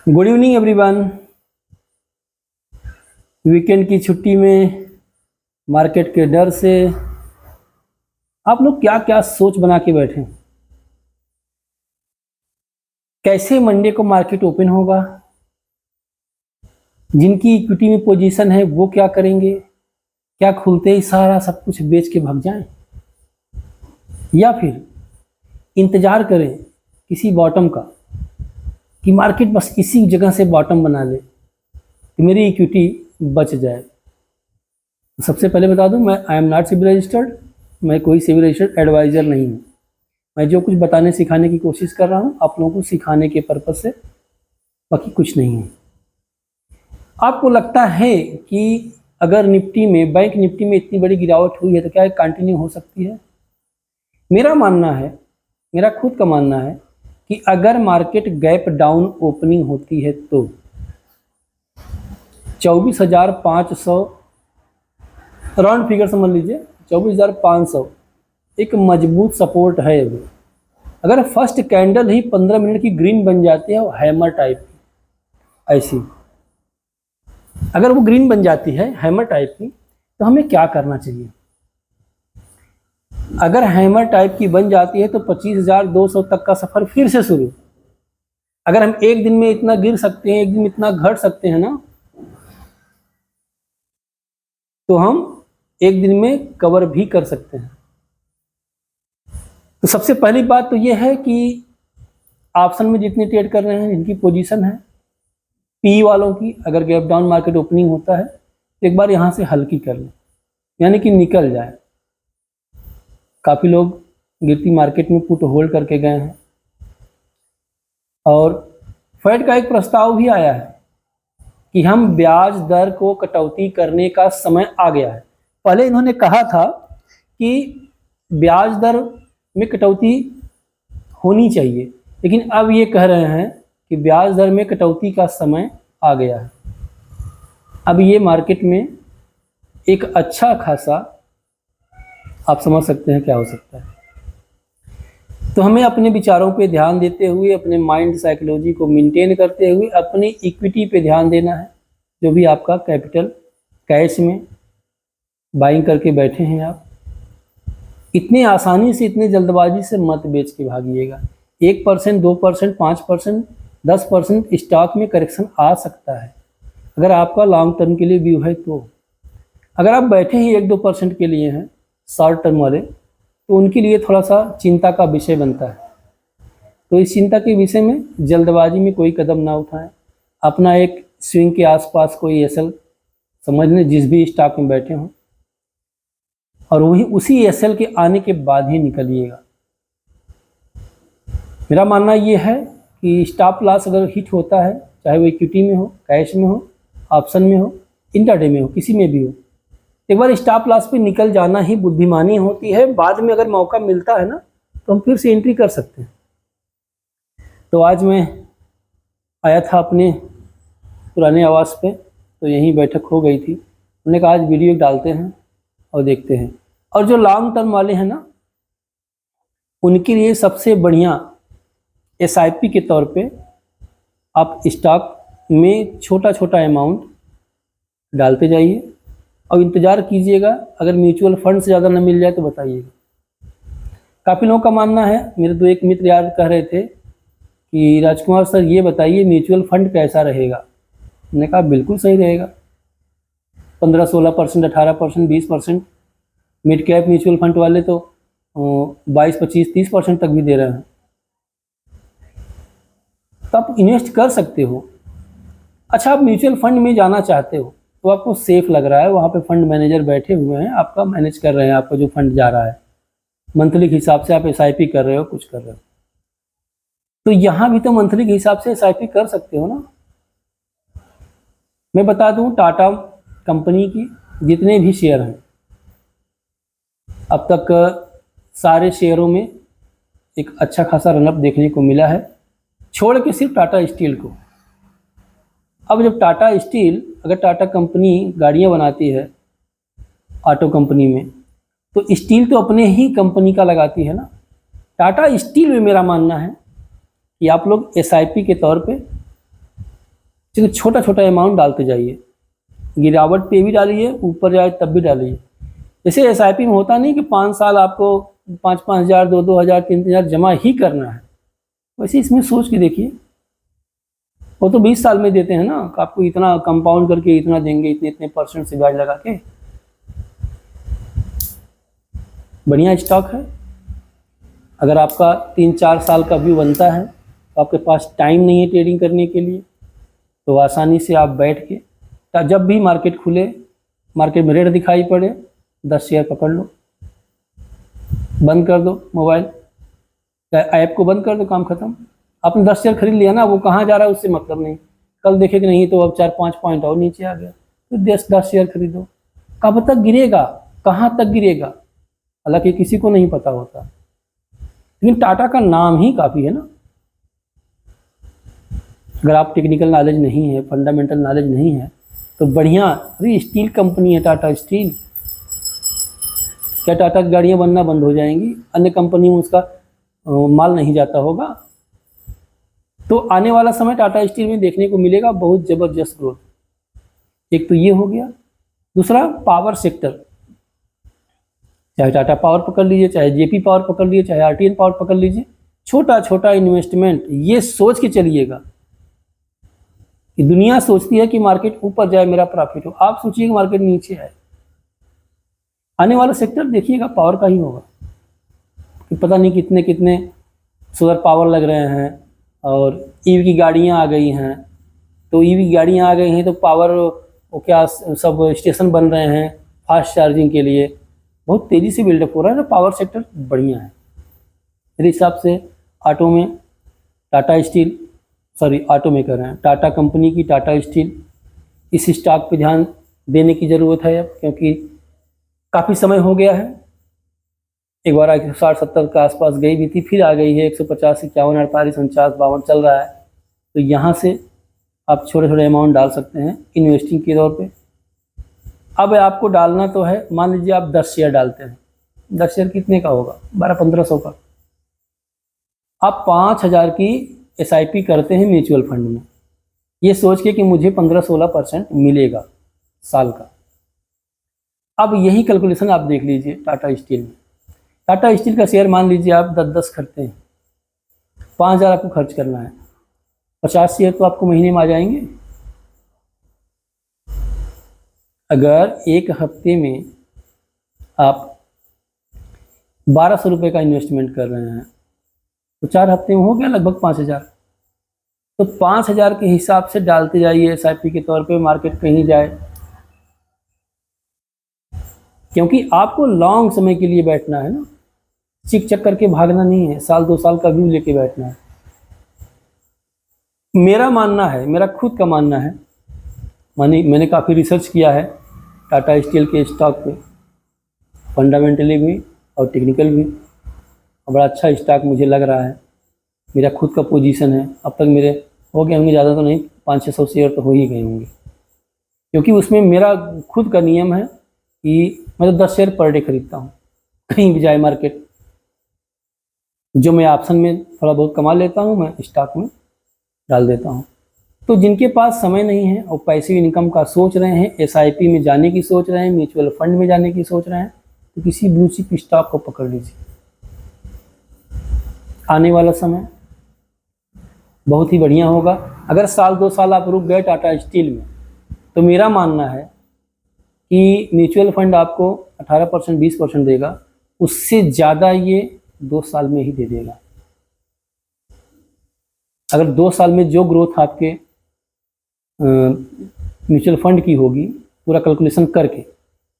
Good evening everyone. Weekend की छुट्टी में मार्केट के डर से आप लोग क्या क्या सोच बना के बैठे हैं? कैसे मंडे को मार्केट ओपन होगा? जिनकी इक्विटी में पोजीशन है वो क्या करेंगे? क्या खुलते ही सारा सब कुछ बेच के भाग जाएं, या फिर इंतजार करें किसी बॉटम का कि मार्केट बस इसी जगह से बॉटम बना ले कि मेरी इक्विटी बच जाए? सबसे पहले बता दूं, मैं I am not civil registered, मैं कोई सिविल रजिस्टर्ड एडवाइज़र नहीं हूं। मैं जो कुछ बताने सिखाने की कोशिश कर रहा हूं आप लोगों को सिखाने के पर्पज़ से, बाकी कुछ नहीं है। आपको लगता है कि अगर निफ्टी में, बैंक निफ्टी में इतनी बड़ी गिरावट हुई है तो क्या ये कंटिन्यू हो सकती है? मेरा मानना है, मेरा खुद का मानना है कि अगर मार्केट गैप डाउन ओपनिंग होती है तो 24,500 राउंड फिगर समझ लीजिए, 24,500 एक मजबूत सपोर्ट है। अगर फर्स्ट कैंडल ही 15 मिनट की ग्रीन बन जाती है, हैमर टाइप की, ऐसी अगर वो ग्रीन बन जाती है हैमर टाइप की, तो हमें क्या करना चाहिए? अगर हैमर टाइप की बन जाती है तो 25,200 तक का सफर फिर से शुरू। अगर हम एक दिन में इतना गिर सकते हैं, एक दिन में इतना घट सकते हैं ना, तो हम एक दिन में कवर भी कर सकते हैं। तो सबसे पहली बात तो यह है कि ऑप्शन में जितने ट्रेड कर रहे हैं, जिनकी पोजीशन है पी वालों की, अगर गैप डाउन मार्केट ओपनिंग होता है तो एक बार यहाँ से हल्की कर लें, यानी कि निकल जाए। काफ़ी लोग गिरती मार्केट में पुट होल्ड करके गए हैं, और फेड का एक प्रस्ताव भी आया है कि हम ब्याज दर को कटौती करने का समय आ गया है। पहले इन्होंने कहा था कि ब्याज दर में कटौती होनी चाहिए, लेकिन अब ये कह रहे हैं कि ब्याज दर में कटौती का समय आ गया है। अब ये मार्केट में एक अच्छा खासा, आप समझ सकते हैं क्या हो सकता है। तो हमें अपने विचारों पे ध्यान देते हुए, अपने माइंड साइकोलॉजी को मेंटेन करते हुए अपनी इक्विटी पे ध्यान देना है। जो भी आपका कैपिटल कैश में बाइंग करके बैठे हैं, आप इतनी आसानी से, इतने जल्दबाजी से मत बेच के भागिएगा। 1%, 2%, 5%, 10% स्टॉक में करेक्शन आ सकता है अगर आपका लॉन्ग टर्म के लिए व्यू है। तो अगर आप बैठे ही 1-2% के लिए हैं, शॉर्ट टर्म वाले, तो उनके लिए थोड़ा सा चिंता का विषय बनता है। तो इस चिंता के विषय में जल्दबाजी में कोई कदम ना उठाएं। अपना एक स्विंग के आसपास कोई एसएल समझ लें, जिस भी स्टॉक में बैठे हों, और वही उसी एसएल के आने के बाद ही निकलिएगा। मेरा मानना ये है कि स्टॉप लॉस अगर हिट होता है, चाहे वो इक्विटी में हो, कैश में हो, ऑप्शन में हो, इंट्राडे में हो, किसी में भी हो, एक बार स्टॉप लॉस पे निकल जाना ही बुद्धिमानी होती है। बाद में अगर मौका मिलता है ना, तो हम फिर से एंट्री कर सकते हैं। तो आज मैं आया था अपने पुराने आवास पे, तो यहीं बैठक हो गई थी। हमने कहा आज वीडियो डालते हैं और देखते हैं। और जो लॉन्ग टर्म वाले हैं ना, उनके लिए सबसे बढ़िया एसआईपी के तौर पे आप स्टॉक में छोटा छोटा अमाउंट डालते जाइए और इंतज़ार कीजिएगा। अगर म्यूचुअल फंड से ज़्यादा न मिल जाए तो बताइएगा। काफ़ी लोगों का मानना है, मेरे दो एक मित्र यार कह रहे थे कि राजकुमार सर ये बताइए म्यूचुअल फंड कैसा रहेगा। मैंने कहा बिल्कुल सही रहेगा, 15-16%, 18%, 20%। मिड कैप म्यूचुअल फंड वाले तो 22, 25, 30% तक भी दे रहे हैं। तो आप इन्वेस्ट कर सकते हो। अच्छा, आप म्यूचुअल फंड में जाना चाहते हो तो आपको सेफ लग रहा है, वहाँ पे फंड मैनेजर बैठे हुए हैं, आपका मैनेज कर रहे हैं, आपका जो फंड जा रहा है मंथली के हिसाब से, आप एसआईपी कर रहे हो, कुछ कर रहे हो, तो यहाँ भी तो मंथली के हिसाब से एसआईपी कर सकते हो ना। मैं बता दूं, टाटा कंपनी की जितने भी शेयर हैं अब तक, सारे शेयरों में एक अच्छा खासा रनअप देखने को मिला है, छोड़ के सिर्फ टाटा स्टील को। अब जब टाटा स्टील, अगर टाटा कंपनी गाड़ियाँ बनाती है ऑटो कंपनी में, तो स्टील तो अपने ही कंपनी का लगाती है ना। टाटा स्टील में मेरा मानना है कि आप लोग एसआईपी के तौर पे क्योंकि छोटा छोटा अमाउंट डालते जाइए, गिरावट पे भी डालिए, ऊपर जाए तब भी डालिए। जैसे एसआईपी में होता नहीं कि 5 साल आपको 5-5 हज़ार, 2-2 हज़ार, 3-3 हज़ार जमा ही करना है, वैसे इसमें सोच के देखिए। वो तो 20 साल में देते हैं ना, आपको इतना कंपाउंड करके इतना देंगे, इतने इतने % से ब्याज लगा के। बढ़िया स्टॉक है। अगर आपका 3-4 साल का व्यू बनता है तो आपके पास टाइम नहीं है ट्रेडिंग करने के लिए, तो आसानी से आप बैठ के जब भी मार्केट खुले, मार्केट में रेट दिखाई पड़े, 10 शेयर पकड़ लो, बंद कर दो मोबाइल, ऐप को बंद कर दो, काम खत्म। आपने 10 शेयर खरीद लिया ना, वो कहाँ जा रहा है उससे मतलब नहीं, कल देखे कि नहीं तो अब 4-5 पॉइंट और नीचे आ गया, तो 10 शेयर खरीदो। कब तक गिरेगा, कहाँ तक गिरेगा, हालांकि किसी को नहीं पता होता, लेकिन टाटा का नाम ही काफ़ी है ना। अगर आप टेक्निकल नॉलेज नहीं है, फंडामेंटल नॉलेज नहीं है, तो बढ़िया, अरे स्टील कंपनी है टाटा स्टील, क्या टाटा की गाड़ियाँ बनना बंद हो जाएंगी? अन्य कंपनी में उसका माल नहीं जाता होगा? तो आने वाला समय टाटा स्टील में देखने को मिलेगा बहुत ज़बरदस्त ग्रोथ। एक तो ये हो गया। दूसरा, पावर सेक्टर, चाहे टाटा पावर पकड़ लीजिए, चाहे जेपी पावर पकड़ लीजिए, चाहे आरटीएन पावर पकड़ लीजिए, छोटा छोटा इन्वेस्टमेंट, ये सोच के चलिएगा कि दुनिया सोचती है कि मार्केट ऊपर जाए मेरा प्रॉफिट हो, आप सोचिए कि मार्केट नीचे आए। आने वाला सेक्टर देखिएगा पावर का ही होगा, कि पता नहीं कितने कितने सोलर पावर लग रहे हैं, और ईवी की गाड़ियाँ आ गई हैं, तो ईवी गाड़ियाँ आ गई हैं तो पावर वो क्या सब स्टेशन बन रहे हैं फास्ट चार्जिंग के लिए, बहुत तेज़ी से बिल्डअप हो रहा है। तो पावर सेक्टर बढ़िया है मेरे हिसाब से। ऑटो में टाटा स्टील, सॉरी ऑटो में कर रहे हैं, टाटा कंपनी की टाटा स्टील, इस स्टॉक पे ध्यान देने की ज़रूरत है अब, क्योंकि काफ़ी समय हो गया है। एक बार 160-170 के आसपास गई भी थी, फिर आ गई है 150, 51, 48, 49, 52 चल रहा है। तो यहाँ से आप छोटे छोटे अमाउंट डाल सकते हैं इन्वेस्टिंग के तौर पे। अब आपको डालना तो है, मान लीजिए आप 10 शेयर डालते हैं, 10 शेयर कितने का होगा? 1200-1500 का। आप 5000 की एसआईपी करते हैं म्यूचुअल फंड में, ये सोच के कि मुझे 15-16% मिलेगा साल का। अब यही कैलकुलेशन आप देख लीजिए टाटा स्टील में। टाटा स्टील का शेयर मान लीजिए आप 10-10 खरीदते हैं, 5000 आपको खर्च करना है, 50 शेयर तो आपको महीने में आ जाएंगे। अगर एक हफ्ते में आप 1200 रुपये का इन्वेस्टमेंट कर रहे हैं, तो 4 हफ्ते में हो गया लगभग 5000। तो 5000 के हिसाब से डालते जाइए एसआईपी के तौर पे, मार्केट कहीं जाए, क्योंकि आपको लॉन्ग समय के लिए बैठना है ना, चिक चक करके भागना नहीं है, साल 2 साल का व्यू लेके बैठना है। मेरा मानना है, मेरा खुद का मानना है, मैंने काफ़ी रिसर्च किया है टाटा स्टील के स्टॉक पे, फंडामेंटली भी और टेक्निकल भी, और बड़ा अच्छा स्टॉक मुझे लग रहा है। मेरा खुद का पोजीशन है, अब तक मेरे हो गए होंगे, ज़्यादा तो नहीं, 500-600 शेयर तो हो ही गए होंगे, क्योंकि उसमें मेरा खुद का नियम है कि मैं तो 10 शेयर पर डे खरीदता हूँ, कहीं भी जाए मार्केट। जो मैं ऑप्शन में थोड़ा बहुत कमा लेता हूँ, मैं स्टॉक में डाल देता हूँ। तो जिनके पास समय नहीं है और पैसिव इनकम का सोच रहे हैं, एसआईपी में जाने की सोच रहे हैं, म्यूचुअल फंड में जाने की सोच रहे हैं, तो किसी ब्लू चिप स्टॉक को पकड़ लीजिए। आने वाला समय बहुत ही बढ़िया होगा। अगर साल 2 साल आप रुक गए टाटा स्टील में, तो मेरा मानना है कि म्यूचुअल फंड आपको 18%, 20% देगा, उससे ज़्यादा ये 2 साल में ही दे देगा। अगर 2 साल में जो ग्रोथ आपके म्यूचुअल फंड की होगी, पूरा कैलकुलेशन करके,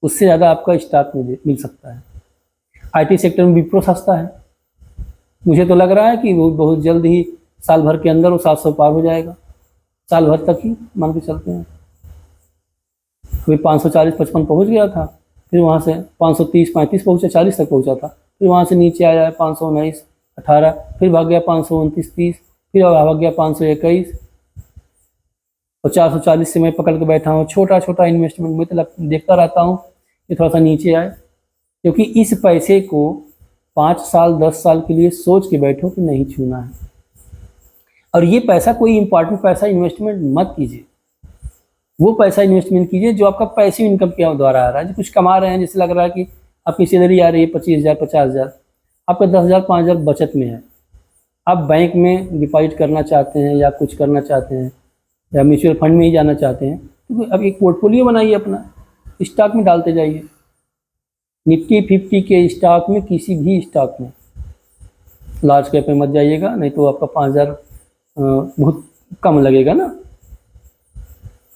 उससे ज़्यादा आपका स्टॉक में मिल सकता है। आईटी सेक्टर में विप्रो सस्ता है, मुझे तो लग रहा है कि वो बहुत जल्द ही साल भर के अंदर वो 700 पार हो जाएगा, साल भर तक ही मान के चलते हैं। अभी 540-55 पहुँच गया था, फिर वहाँ से 530-35 पहुँचा, 40 तक पहुँचा था, फिर वहाँ से नीचे आया 519-18, फिर भाग गया 529-30, फिर भाग गया 521, और 440 से मैं पकड़ के बैठा हूँ। छोटा छोटा इन्वेस्टमेंट में तो देखता रहता हूँ कि थोड़ा सा नीचे आए, क्योंकि इस पैसे को 5 साल 10 साल के लिए सोच के बैठो कि नहीं छूना है। और ये पैसा कोई इम्पॉर्टेंट पैसा इन्वेस्टमेंट मत कीजिए, वो पैसा इन्वेस्टमेंट कीजिए जो आपका पैसिव इनकम के द्वारा आ रहा है। जो कुछ कमा रहे हैं, जैसे लग रहा है कि आपकी सैलरी आ रही है 25,000 50,000, आपका 10,000 5,000 बचत में है, आप बैंक में डिपॉजिट करना चाहते हैं या कुछ करना चाहते हैं या म्यूचुअल फंड में ही जाना चाहते हैं, तो अब एक पोर्टफोलियो बनाइए अपना, स्टॉक में डालते जाइए। निफ्टी 50 के स्टॉक में, किसी भी स्टॉक में, लार्ज कैप में मत जाइएगा, नहीं तो आपका 5,000 बहुत कम लगेगा ना।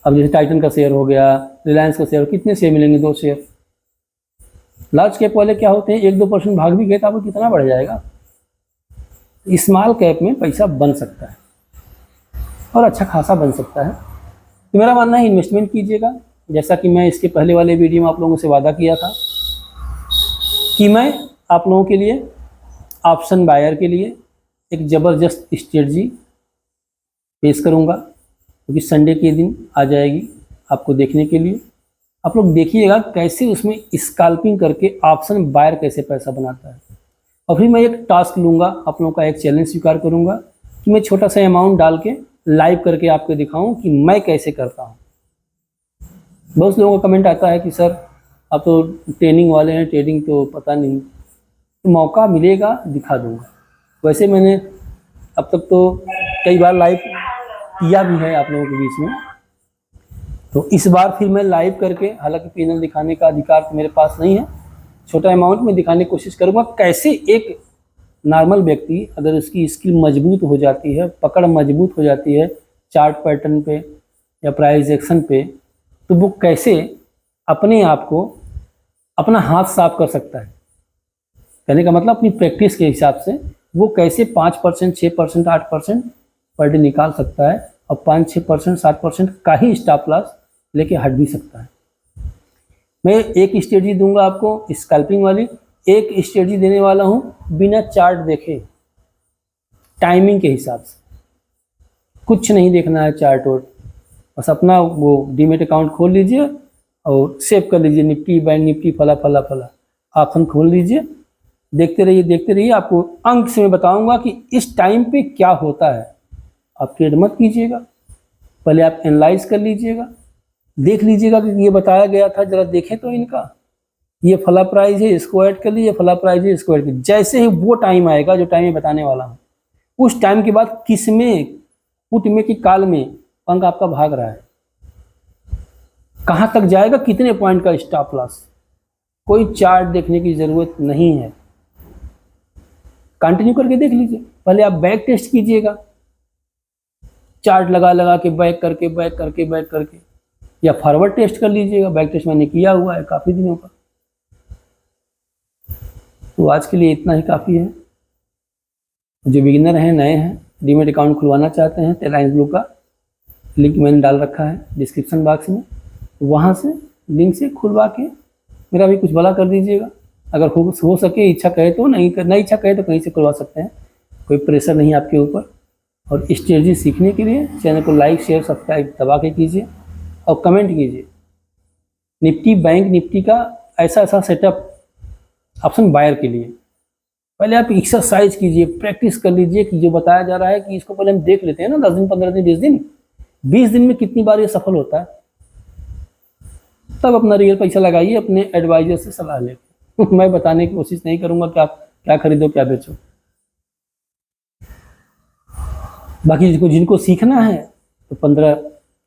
अब जैसे टाइटन का शेयर हो गया, रिलायंस का शेयर, कितने शेयर मिलेंगे? 2 शेयर। लार्ज कैप वाले क्या होते हैं, 1-2% भाग भी गए तो आपको कितना बढ़ जाएगा। स्मॉल कैप में पैसा बन सकता है और अच्छा खासा बन सकता है। तो मेरा मानना है इन्वेस्टमेंट कीजिएगा, जैसा कि मैं इसके पहले वाले वीडियो में आप लोगों से वादा किया था कि मैं आप लोगों के लिए, ऑप्शन बायर के लिए एक ज़बरदस्त स्ट्रेटजी पेश करूंगा, क्योंकि संडे के दिन आ जाएगी आपको देखने के लिए। आप लोग देखिएगा कैसे उसमें स्कैल्पिंग करके ऑप्शन बायर कैसे पैसा बनाता है। और फिर मैं एक टास्क लूँगा, आप लोगों का एक चैलेंज स्वीकार करूँगा कि मैं छोटा सा अमाउंट डाल के लाइव करके आपको दिखाऊं कि मैं कैसे करता हूँ। बहुत लोगों का कमेंट आता है कि सर आप तो ट्रेनिंग वाले हैं, ट्रेडिंग तो पता नहीं। तो मौका मिलेगा दिखा दूँगा। वैसे मैंने अब तक तो कई बार लाइव किया भी है आप लोगों के बीच में, तो इस बार फिर मैं लाइव करके, हालांकि पैनल दिखाने का अधिकार तो मेरे पास नहीं है, छोटा अमाउंट में दिखाने की कोशिश करूँगा कैसे एक नॉर्मल व्यक्ति, अगर उसकी स्किल मजबूत हो जाती है, पकड़ मजबूत हो जाती है चार्ट पैटर्न पे या प्राइस एक्शन पे, तो वो कैसे अपने आप को, अपना हाथ साफ कर सकता है। कहने का मतलब अपनी प्रैक्टिस के हिसाब से वो कैसे 5%, 6%, 8% पर डे निकाल सकता है और 5-6%, 7% का ही स्टॉप लॉस लेके हट भी सकता है। मैं एक स्ट्रेटजी दूंगा आपको स्कैल्पिंग वाली, एक स्ट्रेटजी देने वाला हूं बिना चार्ट देखे, टाइमिंग के हिसाब से। कुछ नहीं देखना है चार्ट और, बस अपना वो डीमेट अकाउंट खोल लीजिए और सेव कर लीजिए, निफ्टी बैंक निफ्टी फला फला फला ऑप्शन खोल लीजिए, देखते रहिए देखते रहिए। आपको अंक से मैं बताऊंगा कि इस टाइम पे क्या होता है। आप ट्रेड मत कीजिएगा, पहले आप एनालाइज कर लीजिएगा, देख लीजिएगा कि ये बताया गया था, जरा देखें तो इनका, ये फला प्राइस है इसको ऐड कर लीजिए, फला प्राइस है इसको ऐड कर लीजिए। जैसे ही वो टाइम आएगा जो टाइम मैं बताने वाला हूँ, उस टाइम के बाद किस में, पुट में कि कॉल में अंक आपका भाग रहा है, कहाँ तक जाएगा, कितने पॉइंट का स्टॉप लॉस, कोई चार्ट देखने की जरूरत नहीं है। कंटिन्यू करके देख लीजिए, पहले आप बैक टेस्ट कीजिएगा, चार्ट लगा लगा के बैक करके बैक करके बैक करके, या फॉरवर्ड टेस्ट कर लीजिएगा। बैक टेस्ट मैंने किया हुआ है काफ़ी दिनों का। तो आज के लिए इतना ही काफ़ी है। जो बिगिनर हैं, नए हैं, डीमेट अकाउंट खुलवाना चाहते हैं, रिलायंस ब्लू का लिंक मैंने डाल रखा है डिस्क्रिप्शन बॉक्स में, वहाँ से लिंक से खुलवा के मेरा भी कुछ भला कर दीजिएगा। अगर हो सके, इच्छा कहे तो, नहीं इच्छा कहे तो कहीं से खुलवा सकते हैं, कोई प्रेशर नहीं आपके ऊपर। और स्ट्रेटजी सीखने के लिए चैनल को लाइक शेयर सब्सक्राइब दबा के कीजिए और कमेंट कीजिए। निफ्टी बैंक निफ्टी का ऐसा ऐसा सेटअप ऑप्शन बायर के लिए पहले आप एक्सरसाइज कीजिए, प्रैक्टिस कर लीजिए कि जो बताया जा रहा है कि इसको पहले हम देख लेते हैं ना, 10 दिन 15 दिन 20 दिन में कितनी बार ये सफल होता है, तब अपना रियल पैसा लगाइए, अपने एडवाइजर से सलाह लेकर। मैं बताने की कोशिश नहीं करूंगा कि आप क्या खरीदो क्या बेचो। बाकी जिनको सीखना है तो 15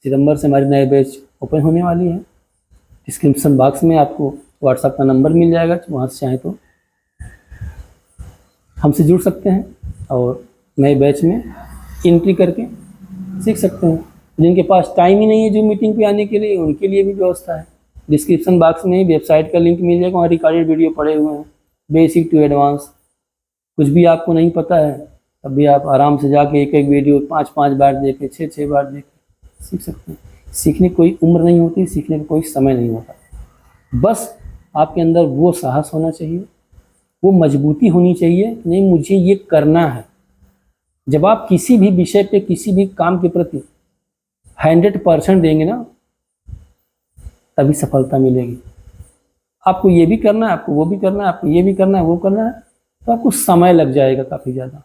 सितंबर से हमारी नए बैच ओपन होने वाली है। डिस्क्रिप्शन बॉक्स में आपको व्हाट्सएप का नंबर मिल जाएगा, वहाँ से चाहें तो हमसे जुड़ सकते हैं और नए बैच में एंट्री करके सीख सकते हैं। जिनके पास टाइम ही नहीं है जो मीटिंग पे आने के लिए, उनके लिए भी व्यवस्था है। डिस्क्रिप्शन बॉक्स में वेबसाइट का लिंक मिल जाएगा, वहाँ रिकॉर्डेड वीडियो पड़े हुए हैं, बेसिक टू एडवांस। कुछ भी आपको नहीं पता है तब भी आप आराम से जाके एक वीडियो 5 बार देखे, 6 बार देखे सीख सकते हैं। सीखने की कोई उम्र नहीं होती, सीखने का कोई समय नहीं होता, बस आपके अंदर वो साहस होना चाहिए, वो मजबूती होनी चाहिए, नहीं मुझे ये करना है। जब आप किसी भी विषय पे, किसी भी काम के प्रति 100% देंगे ना, तभी सफलता मिलेगी। आपको ये भी करना है, आपको वो भी करना है, आपको ये भी करना है, वो करना है, तो आपको समय लग जाएगा काफ़ी ज़्यादा।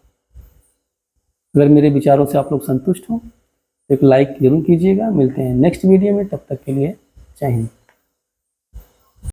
अगर मेरे विचारों से आप लोग संतुष्ट हो एक लाइक जरूर कीजिएगा। मिलते हैं नेक्स्ट वीडियो में, तब तक के लिए जय हिंद।